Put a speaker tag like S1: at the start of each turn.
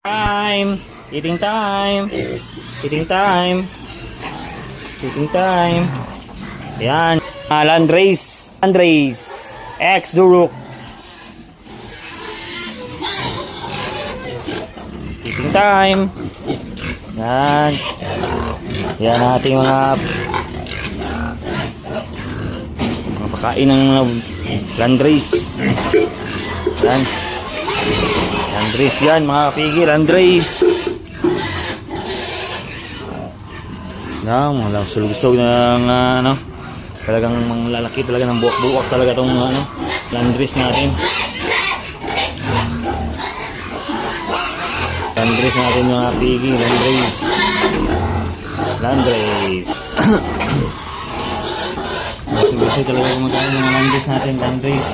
S1: Time! Eating time! Eating time! Eating time! Ayan. Landrace! Landrace! Ex-Duruk! Eating time! Yan. Yan ang ating mga pagkain ng landrace. Yan. Landrace yan mga kapigi. Landrace. Yan. Mga sulog-sulog ng talagang lalaki talaga ng buwak-buwak talaga itong landrace natin. Landrace natin mga kapigi. Landrace. Landrace. Gusto talaga kumakain ng landrace natin. Landrace.